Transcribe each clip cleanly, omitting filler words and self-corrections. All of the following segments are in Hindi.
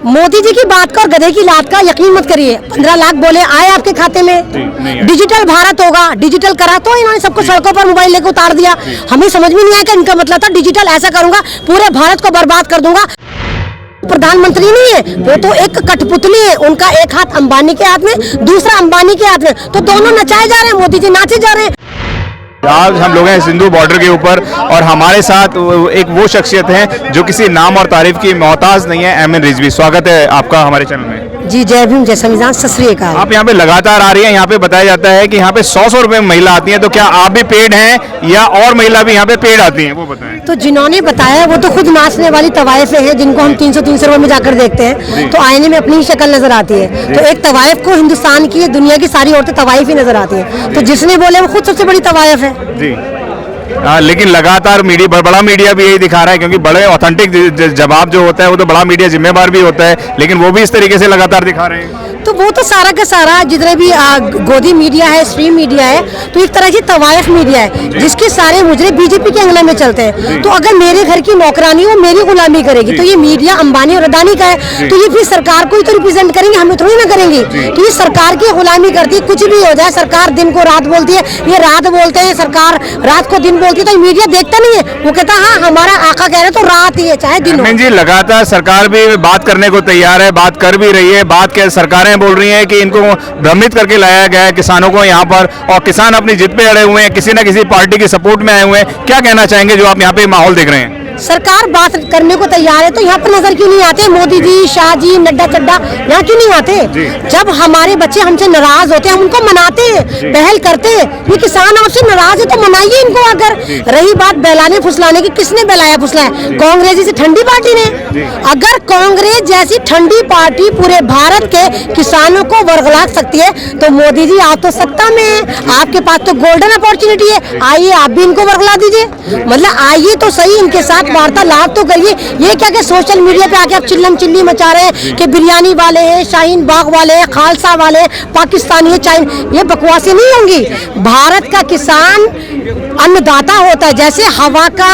मोदी जी की बात का और गधे की लात का यकीन मत करिए। 15 लाख बोले आए आपके खाते में, डिजिटल भारत होगा, डिजिटल करा तो इन्होंने सबको सड़कों पर मोबाइल लेकर उतार दिया। हमें समझ में नहीं आया कि इनका मतलब था डिजिटल ऐसा करूंगा पूरे भारत को बर्बाद कर दूंगा। प्रधानमंत्री नहीं है वो तो एक कठपुतली है, उनका एक हाथ अंबानी के हाथ में, दूसरा अंबानी के हाथ में, तो दोनों नचाए जा रहे हैं, मोदी जी नाचे जा रहे हैं। आज हम लोग हैं सिंधु बॉर्डर के ऊपर और हमारे साथ एक वो शख्सियत है जो किसी नाम और तारीफ की मोहताज नहीं है, एमएन रिजवी। स्वागत है आपका हमारे चैनल में। जी जय भीम, जय संविधान, सत श्री अकाल। आप यहाँ पे लगातार आ रही हैं, यहाँ पे बताया जाता है कि यहाँ पे 100 रुपए में महिला आती है, तो क्या आप भी पेड हैं या और महिला भी यहाँ पे पेड आती हैं, वो बताएं। तो जिन्होंने बताया वो तो खुद नाचने वाली तवाइफे हैं जिनको हम 300 रुपए में जाकर देखते हैं तो आईने में अपनी ही शक्ल नजर आती है। तो एक तवाइफ को हिंदुस्तान की दुनिया की सारी औरतें तवाइफ ही नजर आती हैं, तो जिसने बोले वो खुद सबसे बड़ी तवाइफ है जी। लेकिन लगातार मीडिया, बड़ा मीडिया भी यही दिखा रहा है, क्योंकि बड़े ऑथेंटिक जवाब जो होता है वो तो बड़ा मीडिया जिम्मेवार भी होता है, लेकिन वो भी इस तरीके से लगातार दिखा रहे हैं। तो वो तो सारा का सारा जितने भी गोदी मीडिया है, स्ट्रीम मीडिया है, तो एक तरह की तवाइफ मीडिया है जिसके सारे मुजरे बीजेपी के अंगने में चलते हैं। तो अगर मेरे घर की नौकरानी वो मेरी गुलामी करेगी तो ये मीडिया अंबानी और अदानी का है, तो ये फिर सरकार को ही तो रिप्रेजेंट करेंगे, हमें थोड़ी ना करेंगे। तो ये सरकार की गुलामी करती है, कुछ भी हो जाए सरकार दिन को रात बोलती है, ये रात बोलते हैं, सरकार रात को दिन बोलती है, तो मीडिया देखता नहीं है, वो कहता हाँ हमारा आका कह रहे तो रात ही है चाहे दिन हो। जी लगातार सरकार भी बात करने को तैयार है, बात कर भी रही है, बात के सरकारें बोल रही हैं कि इनको भ्रमित करके लाया गया है किसानों को यहाँ पर, और किसान अपनी जिद पे अड़े हुए हैं, किसी न किसी पार्टी की सपोर्ट में आए हुए हैं। क्या कहना चाहेंगे जो आप यहाँ पे माहौल देख रहे हैं? सरकार बात करने को तैयार है तो यहाँ पर नजर क्यों नहीं आते मोदी जी, शाह जी, नड्डा चड्डा, यहाँ क्यों नहीं आते? जब हमारे बच्चे हमसे नाराज होते हैं हम उनको मनाते हैं, पहल करते हैं। ये किसान आपसे नाराज है तो मनाइए इनको। अगर रही बात बहलाने फुसलाने की, किसने बहलाया फुसलाया? कांग्रेस जैसी ठंडी पार्टी ने। अगर कांग्रेस जैसी ठंडी पार्टी पूरे भारत के किसानों को वर्गला सकती है तो मोदी जी आप तो सत्ता में है, आपके पास तो गोल्डन अपॉर्चुनिटी है, आइए आप भी इनको वर्गला दीजिए। मतलब आइए तो सही, इनके साथ वार्तालाप तो करिए। ये क्या कि सोशल मीडिया पे आके आप चिल्लम चिल्ली मचा रहे हैं कि बिरयानी वाले हैं, शाहीन बाग वाले हैं, खालसा वाले हैं, पाकिस्तानी है, चाइन, ये बकवासें नहीं होंगी। भारत का किसान अन्नदाता होता है, जैसे हवा का,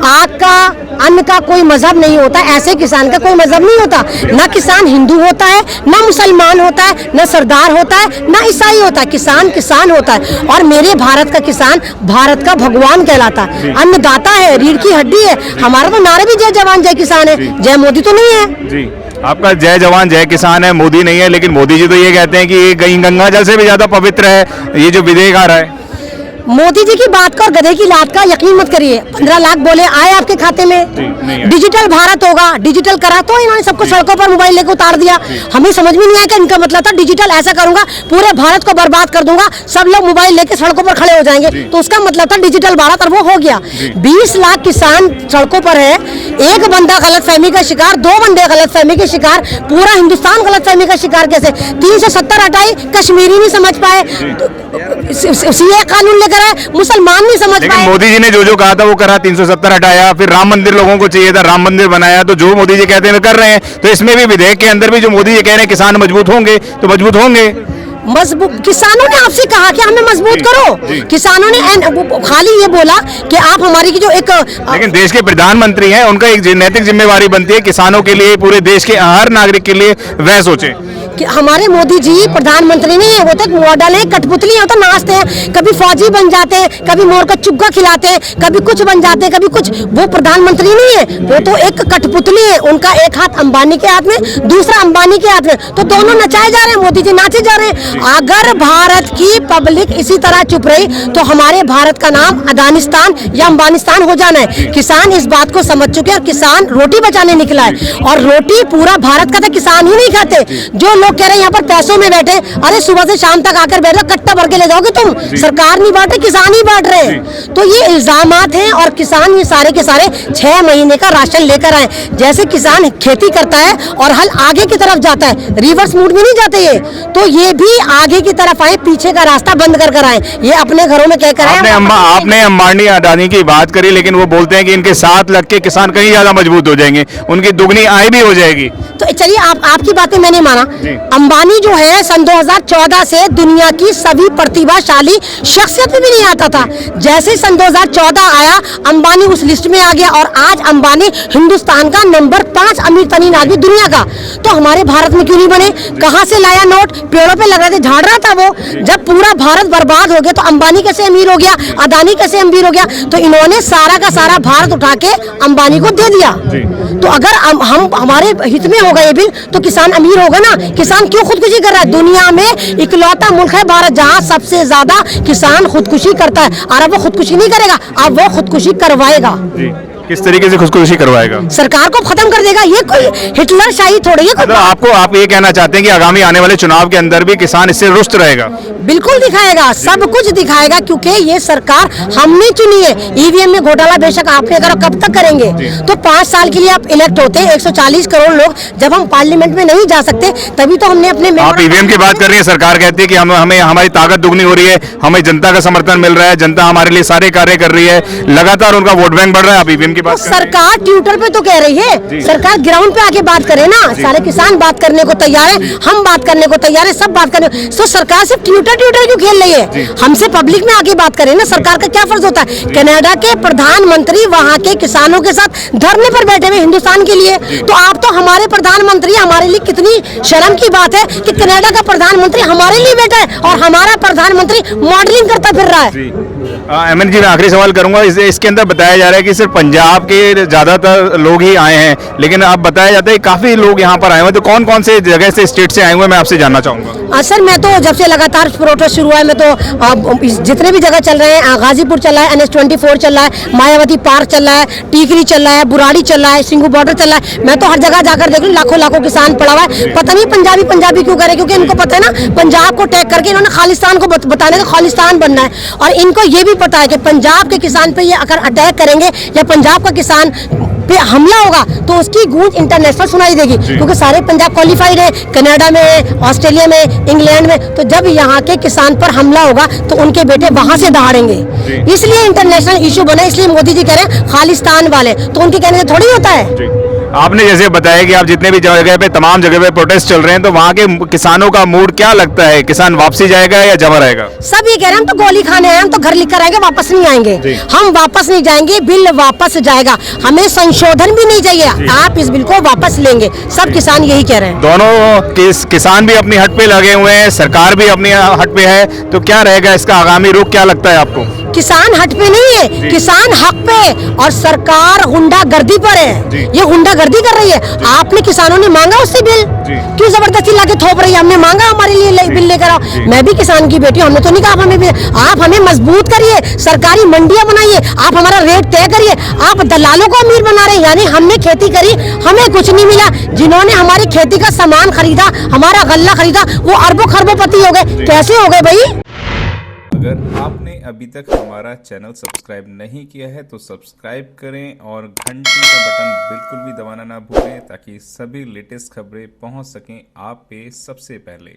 आग का, अन्न का कोई मजहब नहीं होता, ऐसे किसान का कोई मजहब नहीं होता। ना किसान हिंदू होता है, ना मुसलमान होता है, ना सरदार होता है, ना ईसाई होता है, किसान किसान होता है। और मेरे भारत का किसान भारत का भगवान कहलाता है, अन्नदाता है, रीढ़ की हड्डी है। हमारा तो नारे भी जय जवान जय किसान है, जय मोदी तो नहीं है जी। आपका जय जवान जय किसान है, मोदी नहीं है, लेकिन मोदी जी तो ये कहते हैं कि ये गंगा जल से भी ज्यादा पवित्र है ये जो विधेयक आ रहा है। मोदी जी की बात का और गधे की लात का यकीन मत करिए। 15 लाख बोले आए आपके खाते में, डिजिटल भारत होगा, डिजिटल करा तो इन्होंने सबको सड़कों पर मोबाइल लेकर उतार दिया। हमें समझ में नहीं आया कि इनका मतलब था डिजिटल ऐसा करूंगा पूरे भारत को बर्बाद कर दूंगा, सब लोग मोबाइल लेकर सड़कों पर खड़े हो जाएंगे, तो उसका मतलब था डिजिटल भारत, और वो हो गया। 20 लाख किसान सड़कों पर है, एक बंदा गलतफहमी का शिकार, 2 बंदे गलतफहमी के शिकार, पूरा हिंदुस्तान गलतफहमी का शिकार। कैसे 370 हटाई, कश्मीरी नहीं समझ पाए, सीए कानून लेकर आए, मुसलमान नहीं समझ पाए। मोदी जी ने जो कहा था वो करा, 370 हटाया, फिर राम मंदिर लोगों को चाहिए था, राम मंदिर बनाया, तो जो मोदी जी कहते हैं कर रहे हैं। तो इसमें भी विधेयक के अंदर भी जो मोदी जी कह रहे हैं किसान मजबूत होंगे, तो मजबूत होंगे। मजबूत किसानों ने आपसे कहा कि हमें मजबूत करो, किसानों ने खाली ये बोला कि आप हमारी की जो एक, लेकिन देश के प्रधानमंत्री हैं, उनका एक नैतिक जिम्मेवारी बनती है किसानों के लिए, पूरे देश के हर नागरिक के लिए वह सोचे। कि हमारे मोदी जी प्रधानमंत्री नहीं है, वो तो मॉडल है, कठपुतली है, तो नाचते हैं, कभी फौजी बन जाते हैं, कभी मोर का चुग्गा खिलाते हैं, कभी कुछ बन जाते हैं, कभी कुछ। वो प्रधानमंत्री नहीं है, वो तो एक कठपुतली है, उनका एक हाथ अंबानी के हाथ में, दूसरा अंबानी के हाथ में, तो दोनों नचाए जा रहे हैं, मोदी जी नाचे जा रहे हैं। अगर भारत की पब्लिक इसी तरह चुप रही तो हमारे भारत का नाम अदानिस्तान या अंबानिस्तान हो जाना है। किसान इस बात को समझ चुके हैं और किसान रोटी बचाने निकला है, और रोटी पूरा भारत का तो किसान ही नहीं खाते। जो लोग कह रहे हैं यहाँ पर पैसों में बैठे, अरे सुबह से शाम तक आकर बैठे, कट्टा भर के ले जाओगे तुम, सरकार नहीं बांट रही, किसान ही बांट रहे हैं। तो ये इल्जामात हैं, और किसान ये सारे के सारे 6 महीने का राशन लेकर आए। जैसे किसान खेती करता है और हल आगे की तरफ जाता है, रिवर्स मूड में नहीं जाते ये, तो ये भी आगे की तरफ आए, पीछे का रास्ता बंद कर आए। ये अपने घरों में कहकर आए। आपने अंबानी अडानी की बात करी, लेकिन वो बोलते हैं कि इनके साथ लग के किसान कहीं ज्यादा मजबूत हो जाएंगे, उनकी दुगनी आय भी हो जाएगी। तो चलिए आपकी बातें मैंने माना, अंबानी जो है सन 2014 से दुनिया की सभी प्रतिभाशाली शख्सियत में भी नहीं आता था। जैसे ही सन 2014 आया, अंबानी उस लिस्ट में आ गया और आज अंबानी हिंदुस्तान का नंबर 5 अमीर तरीन आदमी दुनिया का। तो हमारे भारत में क्यों नहीं बने? कहाँ से लाया नोट? पेड़ों पे लग रहे थे, झाड़ रहा था वो। जब पूरा भारत बर्बाद हो गया तो अंबानी कैसे अमीर हो गया, अदानी कैसे अमीर हो गया? तो इन्होंने सारा का सारा भारत उठा के अंबानी को दे दिया। तो अगर हम हमारे हित में होगा ये बिल तो किसान अमीर होगा ना। किसान क्यों खुदकुशी कर रहा है? दुनिया में इकलौता मुल्क है भारत जहां सबसे ज्यादा किसान खुदकुशी करता है। और अब वो खुदकुशी नहीं करेगा, अब वो खुदकुशी करवाएगा। किस तरीके से खुदकुशी करवाएगा? सरकार को खत्म कर देगा। ये कोई हिटलर शाही थोड़ी है। तो आप ये कहना चाहते हैं कि आगामी आने वाले चुनाव के अंदर भी किसान इससे रुष्ट रहेगा? बिल्कुल दिखाएगा, सब कुछ दिखाएगा, क्योंकि ये सरकार हमने चुनी है। ईवीएम में घोटाला बेशक आपने करा, कब तक करेंगे? तो 5 साल के लिए आप इलेक्ट होते हैं, 140 करोड़ लोग। जब हम पार्लियामेंट में नहीं जा सकते तभी तो हमने अपने आप ईवीएम की बात कर रही है। सरकार कहती है कि हमें हमारी ताकत दुगनी हो रही है, हमें जनता का समर्थन मिल रहा है, जनता हमारे लिए सारे कार्य कर रही है, लगातार उनका वोट बैंक बढ़ रहा है। आप ईवीएम की बात कर रहे हैं। सरकार ट्विटर पे तो कह रही है, सरकार ग्राउंड पे आके बात करे ना। सारे किसान बात करने को तैयार है, हम बात करने को तैयार है, सब बात करने। तो सरकार सिर्फ ट्विटर क्यों खेल रही है? हमसे पब्लिक में आके बात करे ना। सरकार का क्या फर्ज होता है? कनाडा के प्रधानमंत्री वहाँ के किसानों के साथ धरने पर बैठे हुए हिंदुस्तान के लिए। तो आप तो हमारे प्रधानमंत्री, हमारे लिए कितनी शर्म की बात है कि कनाडा का प्रधानमंत्री हमारे लिए बैठा है और हमारा प्रधानमंत्री मॉडलिंग करता फिर रहा है। एमएन जी, मैं आखिरी सवाल करूंगा। इसके अंदर बताया जा रहा है कि सिर्फ पंजाब के ज्यादातर लोग ही आए हैं, लेकिन अब बताया जाता है काफी लोग यहाँ पर आए हुए हैं। तो कौन कौन से जगह से, स्टेट से आए हुए हैं, मैं आपसे जानना चाहूंगा। सर, मैं तो जब से लगातार प्रोटेस्ट शुरू हुआ है, मैं तो जितने भी जगह चल रहे हैं, गाजीपुर चल रहा है, NH-24 चल रहा है, मायावती पार्क चल रहा है, टीकरी चल रहा है, बुराड़ी चल रहा है, सिंगू बॉर्डर चल रहा है। मैं तो हर जगह जाकर देख लूं, लाखों किसान पड़ा हुआ है। पता नहीं पंजाबी क्यों करे? क्योंकि इनको पता है ना, पंजाब को टैग करके इन्होंने खालिस्तान को बताने का खालिस्तान बनना है। और इनको ये भी पता है कि पंजाब के किसान पे ये अगर अटैक करेंगे या पंजाब का किसान पे हमला होगा तो उसकी गूंज इंटरनेशनल सुनाई देगी, क्योंकि सारे पंजाब क्वालिफाइड है, कनाडा में, ऑस्ट्रेलिया में, इंग्लैंड में। तो जब यहाँ के किसान पर हमला होगा तो उनके बेटे वहां से दहाड़ेंगे। इसलिए इंटरनेशनल इशू बना। इसलिए मोदी जी कह रहे हैं खालिस्तान वाले, तो उनके कहने से थोड़ी होता है। आपने जैसे बताया कि आप जितने भी जगह पे, तमाम जगह पे प्रोटेस्ट चल रहे हैं, तो वहाँ के किसानों का मूड क्या लगता है? किसान वापसी जाएगा या जमा रहेगा? सब ये कह रहे हैं हम तो गोली खाने आए, हम तो घर लिख कर आएंगे, वापस नहीं आएंगे। हम वापस नहीं जाएंगे, बिल वापस जाएगा। हमें संशोधन भी नहीं चाहिए, आप इस बिल को वापस लेंगे। सब किसान यही कह रहे हैं। दोनों किसान भी अपनी हट पे लगे हुए हैं, सरकार भी अपनी हट पे है, तो क्या रहेगा इसका आगामी रुख? क्या लगता है आपको? किसान हट पे नहीं है, किसान हक पे, और सरकार गुंडागर्दी पर है। ये गुंडागर्दी कर रही है। आपने, किसानों ने मांगा उससे बिल, क्यों जबरदस्ती लाके थोप रही है? हमने मांगा हमारे लिए बिल लेकर आओ। मैं भी किसान की बेटी हूं, हमने तो नहीं कहा हमें भी। आप हमें मजबूत करिए, सरकारी मंडियां बनाइए, आप हमारा रेट तय करिए। आप दलालों को अमीर बना रहे हैं, यानी हमने खेती करी, हमें कुछ नहीं मिला। जिन्होंने हमारी खेती का सामान खरीदा, हमारा गल्ला खरीदा, वो अरबों खरबोपति हो गए। कैसे हो गए भाई? अगर आपने अभी तक हमारा चैनल सब्सक्राइब नहीं किया है तो सब्सक्राइब करें और घंटी का बटन बिल्कुल भी दबाना ना भूलें, ताकि सभी लेटेस्ट खबरें पहुंच सकें आप पे सबसे पहले।